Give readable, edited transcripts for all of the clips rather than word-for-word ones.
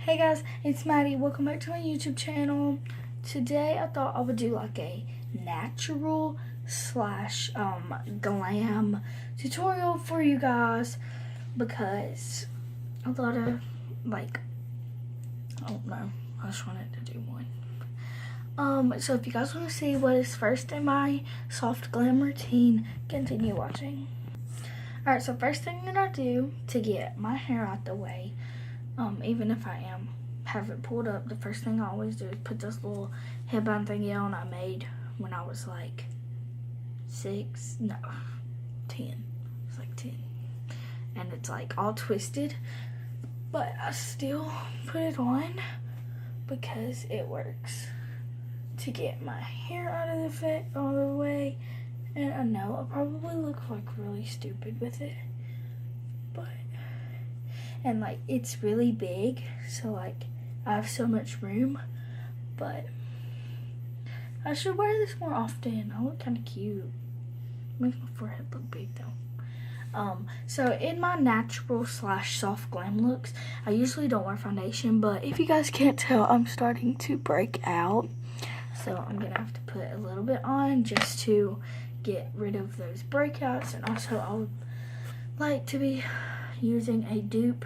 Hey guys, it's Maddie. Welcome back to my YouTube channel. Today I thought I would do like a natural slash glam tutorial for you guys because a lot of I don't know, I just wanted to do one. So if you guys want to see what is first in my soft glam routine, continue watching. Alright, so first thing that I do to get my hair out the way, even if I have it pulled up, the first thing I always do is put this little headband thingy on I made when I was like 10. It's like 10. And it's like all twisted, but I still put it on because it works to get my hair out of the way. And I know I probably look like really stupid with it, and like it's really big, so like I have so much room, but I should wear this more often. I look kind of cute. Makes my forehead look big though. So in my natural slash soft glam looks, I usually don't wear foundation, but if you guys can't tell, I'm starting to break out, so I'm gonna have to put a little bit on just to get rid of those breakouts. And also I would like to be using a dupe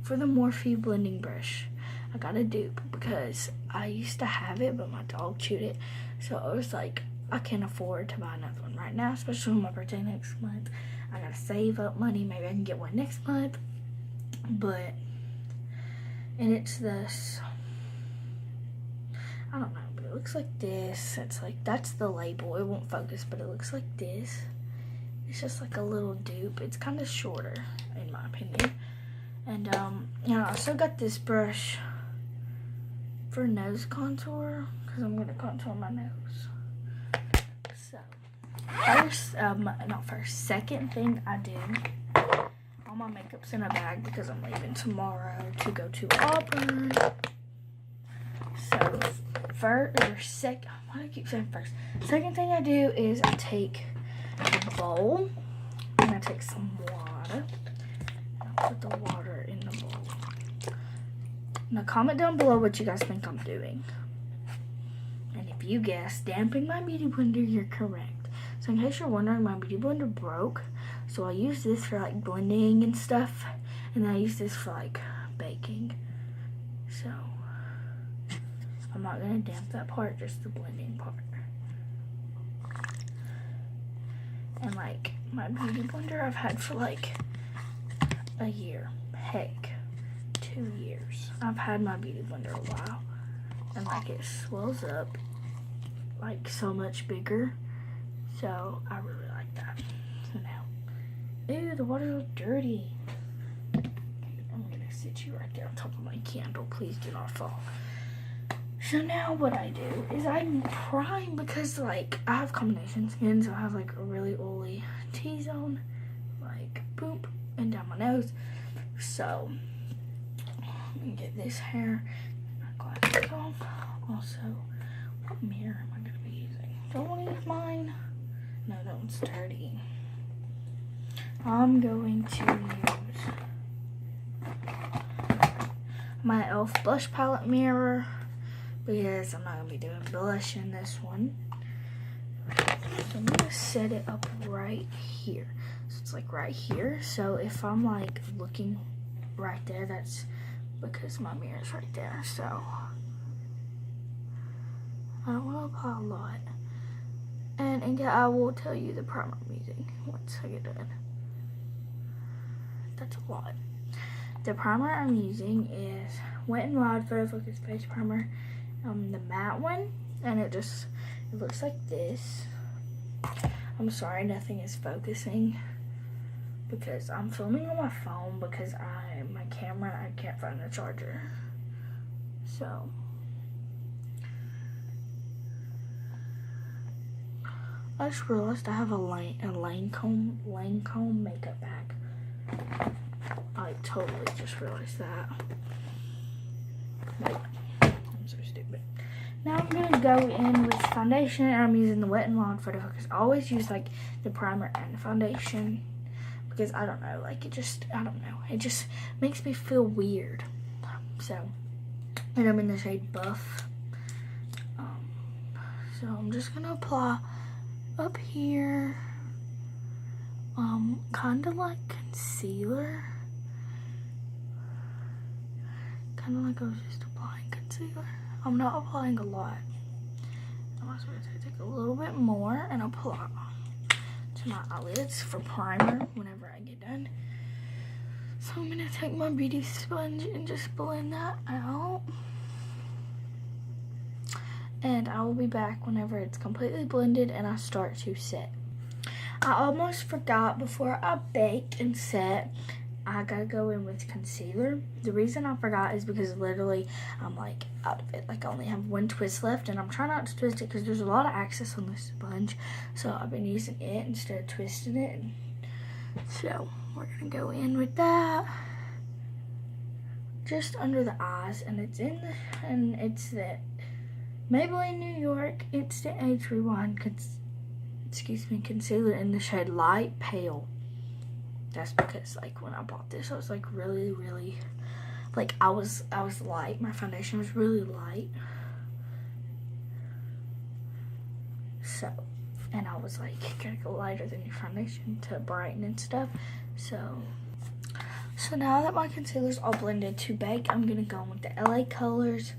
for the Morphe blending brush. I got a dupe because I used to have it, but my dog chewed it, so I was like, I can't afford to buy another one right now, especially on my birthday next month. I gotta save up money, maybe I can get one next month. And it's this, I don't know, but it looks like this. It's like, that's the label. It won't focus, but it looks like this. It's just like a little dupe. It's kind of shorter, in my opinion. And I also got this brush for nose contour because I'm gonna contour my nose. So second thing I do, all my makeup's in a bag because I'm leaving tomorrow to go to Auburn. So why do I keep saying first? Second thing I do is I take a bowl and I take some water. I put the water in the bowl. Now comment down below what you guys think I'm doing. And if you guess damping my beauty blender, you're correct. So in case you're wondering, my beauty blender broke. So I use this for like blending and stuff. And then I use this for like baking. So I'm not going to damp that part, just the blending part. And like my beauty blender I've had for like a year. Heck, 2 years. I've had my beauty blender a while. And like it swells up like so much bigger. So I really like that. So now, ew, the water is dirty. I'm going to sit you right there on top of my candle. Please do not fall. So now what I do is I prime because like I have combination skin, so I have like a really oily T-zone, like boop, and down my nose. So I'm gonna get this hair, my glasses off. Also, what mirror am I gonna be using? Do I want to use mine? No, that one's dirty. I'm going to use my e.l.f. blush palette mirror, because I'm not going to be doing blush in this one. So I'm going to set it up right here. So it's like right here. So if I'm like looking right there, that's because my mirror is right there. So I don't want to apply a lot. And I will tell you the primer I'm using once I get done. That's a lot. The primer I'm using is Wet n Wild Photo Focus Face Primer. The matte one, and it looks like this. I'm sorry nothing is focusing because I'm filming on my phone because my camera, I can't find the charger. So I just realized I have a Lancome makeup bag. I totally just realized that. I'm so stupid. Now I'm going to go in with foundation, and I'm using the Wet n Wild Photo Focus. I always use like the primer and the foundation because I don't know, like it just makes me feel weird. So and I'm in the shade Buff. So I'm just gonna apply up here, kind of like concealer. Kind of like I was just applying concealer. I'm not applying a lot. I'm also going to take a little bit more and apply to my eyelids for primer whenever I get done. So I'm going to take my beauty sponge and just blend that out. And I will be back whenever it's completely blended and I start to set. I almost forgot, before I bake and set, I gotta go in with concealer. The reason I forgot is because literally I'm like out of it. Like I only have one twist left and I'm trying not to twist it because there's a lot of excess on this sponge. So I've been using it instead of twisting it. So we're gonna go in with that just under the eyes, and it's the Maybelline New York Instant Age Rewind concealer in the shade Light Pale. That's because like when I bought this, I was like really like I was light. My foundation was really light. So, and I was like, you gotta go lighter than your foundation to brighten and stuff. So now that my concealer's all blended to bake, I'm gonna go with the LA Colors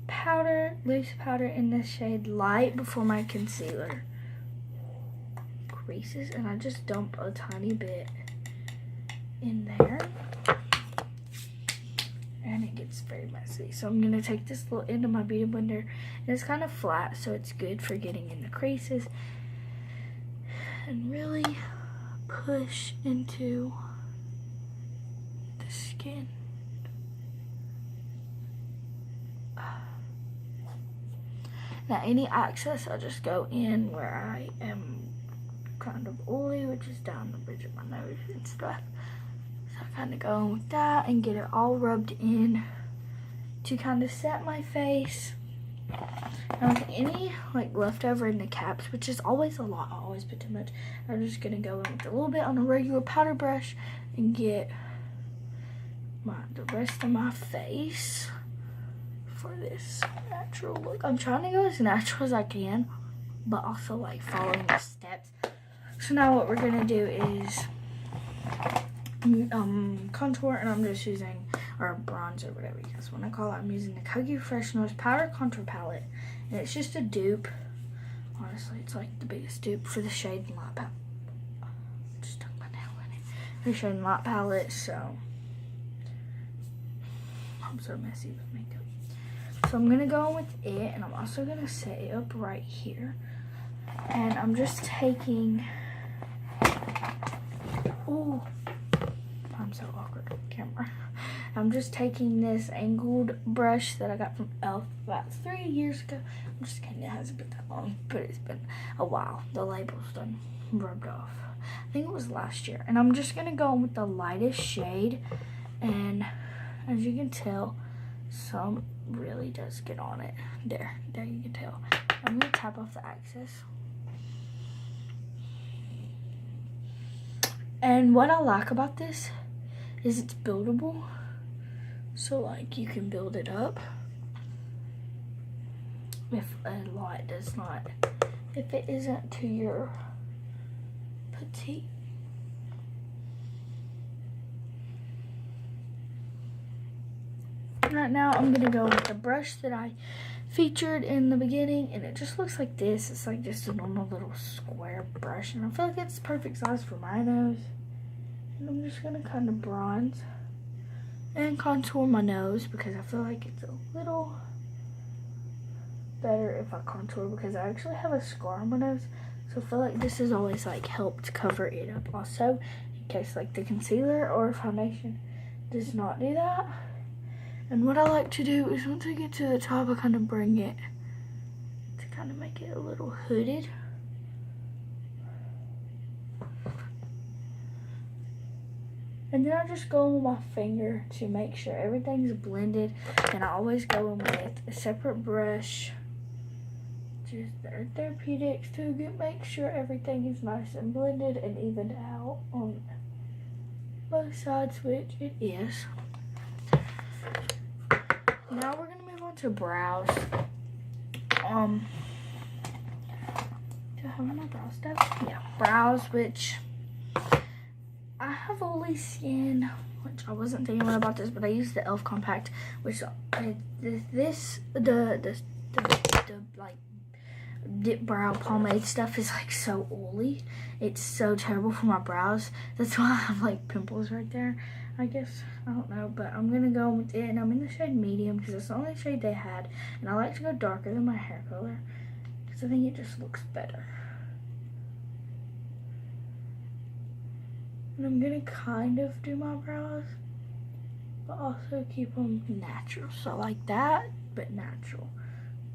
powder, loose powder in the shade Light before my concealer creases, and I just dump a tiny bit in there and it gets very messy. So I'm gonna take this little end of my beauty blender, and it's kind of flat, so it's good for getting in the creases, and really push into the skin. Now any excess, I'll just go in where I am kind of oily, which is down the bridge of my nose and stuff. So I kind of go in with that and get it all rubbed in to kind of set my face. And with any like leftover in the caps, which is always a lot, I always put too much, I'm just gonna go in with a little bit on a regular powder brush and get the rest of my face for this natural look. I'm trying to go as natural as I can, but also like following the steps. So now what we're gonna do is contour, and I'm just using, or bronzer, whatever you guys want to call it. I'm using the Kogi Fresh Nose Powder Contour Palette, and it's just a dupe. Honestly, it's like the biggest dupe for the Shade and Light palette. Just stuck my nail in it. The Shade and Light palette, so I'm so messy with makeup. So I'm gonna go in with it, and I'm also gonna set it up right here. And I'm just taking, oh, I'm so awkward on camera. I'm just taking this angled brush that I got from e.l.f. about 3 years ago. I'm just kidding, it hasn't been that long, but it's been a while. The label's done rubbed off. I think it was last year. And I'm just gonna go in with the lightest shade, and as you can tell, some really does get on it. There you can tell. I'm gonna tap off the excess. And what I like about this is it's buildable. So like you can build it up if a light does not, if it isn't to your petite. Right now I'm gonna go with the brush that I featured in the beginning, and it just looks like this. It's like just a normal little square brush, and I feel like it's the perfect size for my nose. And I'm just gonna kind of bronze and contour my nose, because I feel like it's a little better if I contour, because I actually have a scar on my nose, so I feel like this has always like helped cover it up also, in case like the concealer or foundation does not do that. And what I like to do is once I get to the top, I kind of bring it to kind of make it a little hooded. And then I just go in with my finger to make sure everything's blended. And I always go in with a separate brush. Just their therapeutics to make sure everything is nice and blended and evened out on both sides, which it is. Now we're going to move on to brows. Do I have my brow stuff? Yeah, brows, which I have oily skin, which I wasn't thinking about this, but I use the e.l.f. compact, which the like dip brow pomade stuff is like so oily. It's so terrible for my brows. That's why I have like pimples right there, I guess. I don't know, but I'm gonna go with it, and I'm in the shade medium because it's the only shade they had, and I like to go darker than my hair color because I think it just looks better. And I'm gonna kind of do my brows, but also keep them natural. So like that, but natural.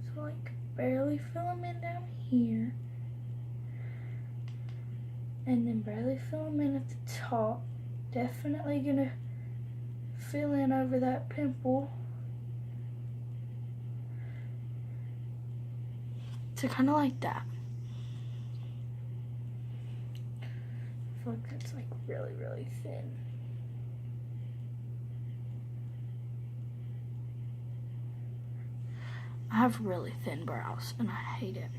So like barely fill them in down here, and then barely fill them in at the top. Definitely gonna fill in over that pimple. So kind of like that. I feel like that's like really, really thin. I have really thin brows and I hate it.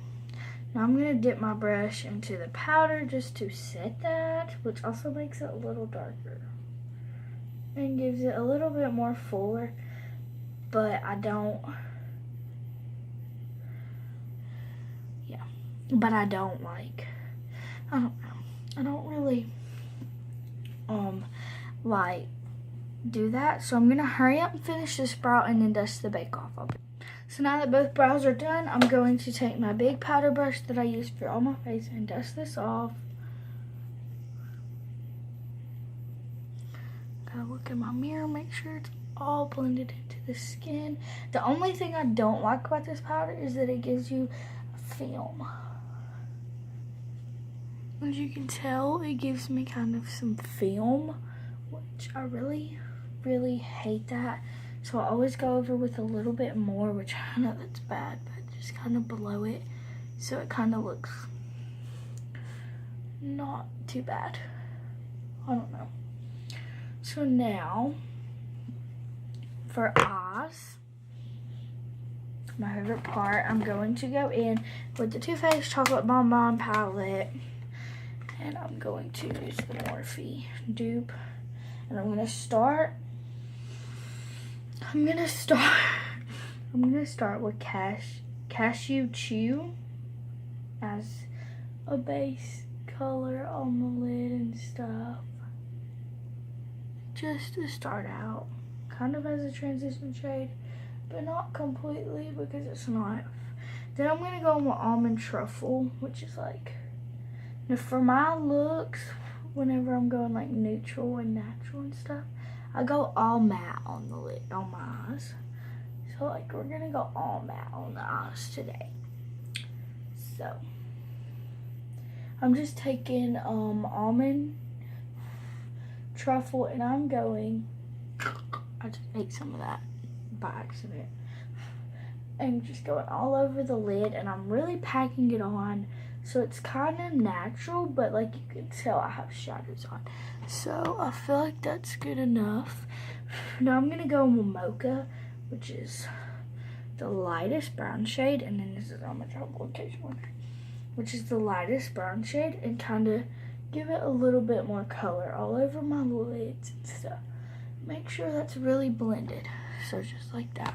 Now I'm gonna dip my brush into the powder just to set that, which also makes it a little darker and gives it a little bit more fuller, but I don't like, I don't know. I don't really like do that. So I'm gonna hurry up and finish this brow and then dust the bake off of it. So now that both brows are done, I'm going to take my big powder brush that I use for all my face and dust this off. Gotta look in my mirror, make sure it's all blended into the skin. The only thing I don't like about this powder is that it gives you a film. As you can tell, it gives me kind of some film, which I really, really hate that. So I always go over with a little bit more, which I know that's bad, but just kind of below it, so it kind of looks not too bad. I don't know. So now, for eyes, my favorite part, I'm going to go in with the Too Faced Chocolate Bonbon palette, and I'm going to use the Morphe dupe, and I'm gonna start with Cashew Chew as a base color on the lid and stuff, just to start out, kind of as a transition shade, but not completely because it's not. Then I'm gonna go with Almond Truffle, which is like, now for my looks, whenever I'm going like neutral and natural and stuff, I go all matte on the lid, on my eyes. So like we're gonna go all matte on the eyes today. So I'm just taking Almond Truffle, and I'm going, I just ate some of that by accident, and just going all over the lid, and I'm really packing it on so it's kind of natural, but like you can tell I have shadows on. So I feel like that's good enough. Now I'm gonna go with Mocha, which is the lightest brown shade, and then this is on my chocolate case one, which is the lightest brown shade, and kind of give it a little bit more color all over my lids and stuff. Make sure that's really blended. So just like that.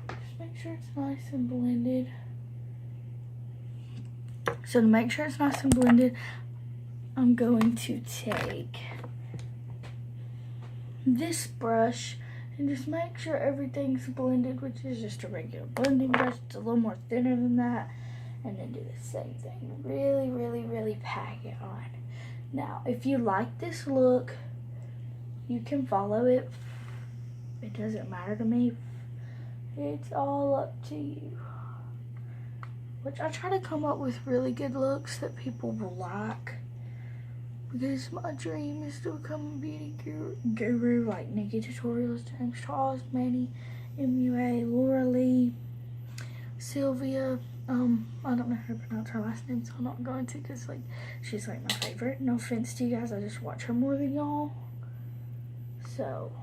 Just make sure it's nice and blended. So to make sure it's nice and blended, I'm going to take this brush and just make sure everything's blended, which is just a regular blending brush. It's a little more thinner than that. And then do the same thing. Really, really, really pack it on. Now, if you like this look, you can follow it. It doesn't matter to me. It's all up to you. Which I try to come up with really good looks that people will like, because my dream is to become a beauty guru like Nikki Tutorials, James Charles, Manny, MUA, Laura Lee, Sylvia. I don't know how to pronounce her last name, so I'm not going to, because like she's like my favorite. No offense to you guys, I just watch her more than y'all. So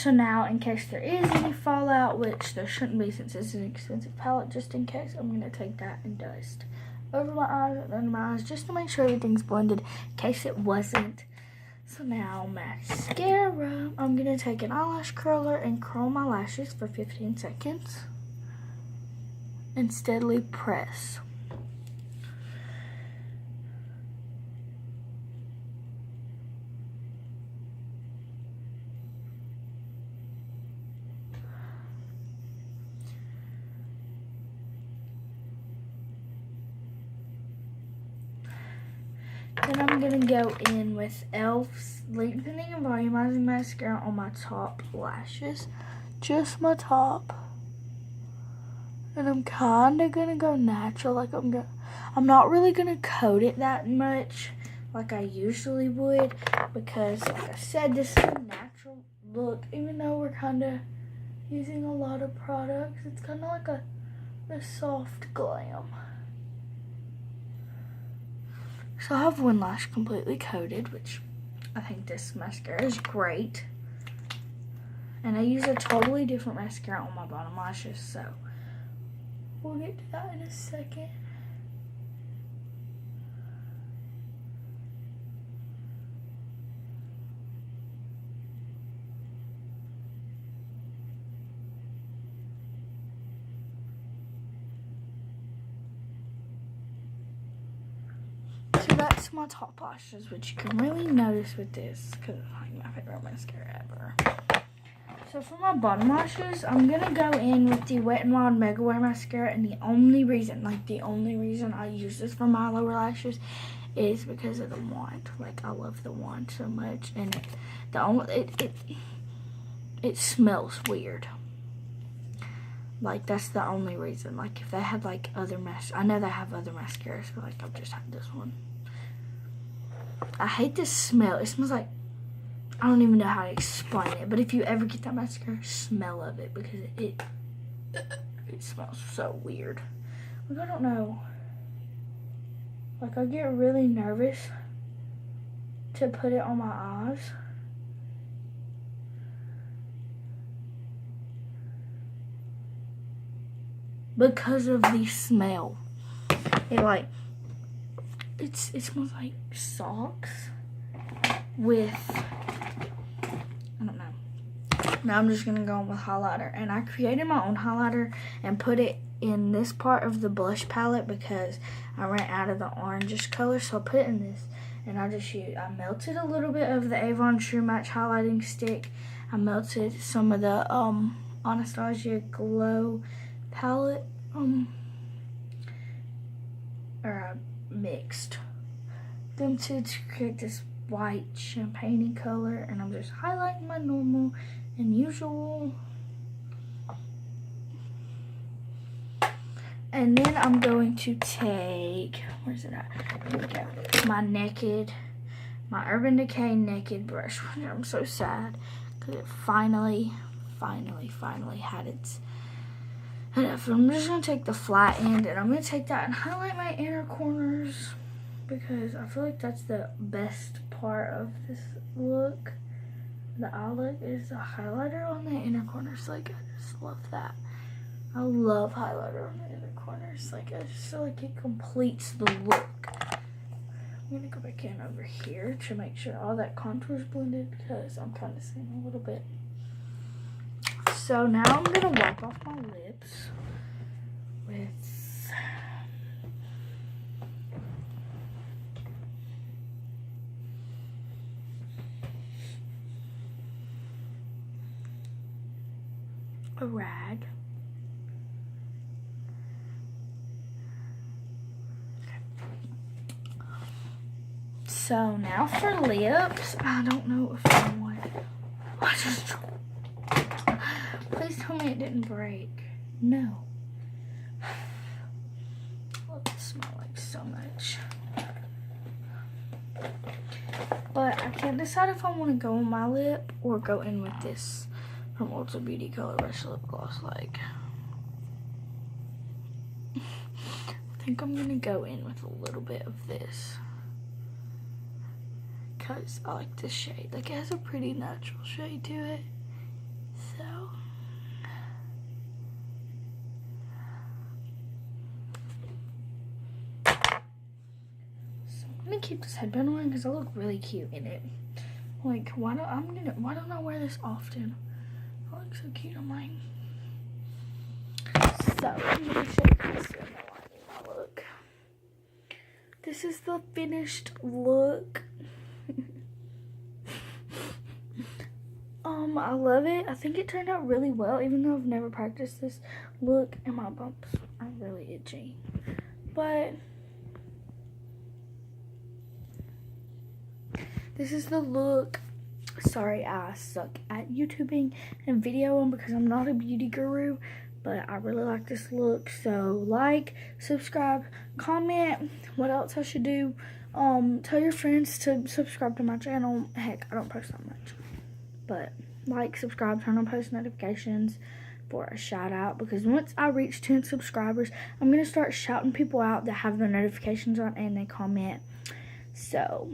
So now, in case there is any fallout, which there shouldn't be since it's an expensive palette, just in case, I'm going to take that and dust over my eyes and under my eyes just to make sure everything's blended in case it wasn't. So now, mascara. I'm going to take an eyelash curler and curl my lashes for 15 seconds and steadily press. Then I'm going to go in with e.l.f.'s Lengthening and Volumizing Mascara on my top lashes. Just my top. And I'm kind of going to go natural. Like I'm not really going to coat it that much like I usually would. Because, like I said, this is a natural look. Even though we're kind of using a lot of products. It's kind of like a soft glam. So I have one lash completely coated, which I think this mascara is great. And I use a totally different mascara on my bottom lashes, so we'll get to that in a second. So that's my top lashes, which you can really notice with this because it's like my favorite mascara ever. So for my bottom lashes, I'm going to go in with the Wet n Wild Mega Wear Mascara, and the only reason I use this for my lower lashes is because of the wand. Like, I love the wand so much, and it smells weird. Like, that's the only reason. Like, if they had, like, other I know they have other mascaras, but, like, I've just had this one. I hate this smell. It smells like, I don't even know how to explain it, but if you ever get that mascara, smell of it, because it smells so weird. Like, I don't know. Like, I get really nervous to put it on my eyes. Because of the smell. It smells like socks with, I don't know. Now I'm just gonna go on with highlighter, and I created my own highlighter and put it in this part of the blush palette because I ran out of the orangish color, so I put it in this, and I melted a little bit of the Avon True Match highlighting stick. I melted some of the Anastasia Glow palette, or I mixed them two to create this white champagne color, and I'm just highlighting my normal and usual. And then I'm going to take, where's it at? Here we go. My Urban Decay Naked brush. I'm so sad because it finally had its enough. I'm just going to take the flat end, and I'm going to take that and highlight my inner corners because I feel like that's the best part of this look. The eye look is the highlighter on the inner corners. Like, I just love that. I love highlighter on the inner corners. Like, I just feel like it completes the look. I'm going to go back in over here to make sure all that contour is blended because I'm kind of seeing a little bit. So now I'm going to wipe off my lips with a rag. So now for lips, I don't know if I want Please tell me it didn't break. No. I love this smell like so much. But I can't decide if I want to go on my lip or go in with this from Ulta Beauty Color Rush Lip Gloss. Like, I think I'm going to go in with a little bit of this. Because I like this shade. Like, it has a pretty natural shade to it. me keep this headband on because I look really cute in it. Like, why don't I wear this often? I look so cute on mine. So, I'm gonna show you guys my look. This is the finished look. I love it. I think it turned out really well, even though I've never practiced this look, and my bumps are really itchy. But this is the look. Sorry, I suck at YouTubing and videoing because I'm not a beauty guru, but I really like this look. So like, subscribe, comment what else I should do. Tell your friends to subscribe to my channel. Heck, I don't post that much, but like, subscribe, turn on post notifications for a shout out, because once I reach 10 subscribers, I'm gonna start shouting people out that have their notifications on and they comment. So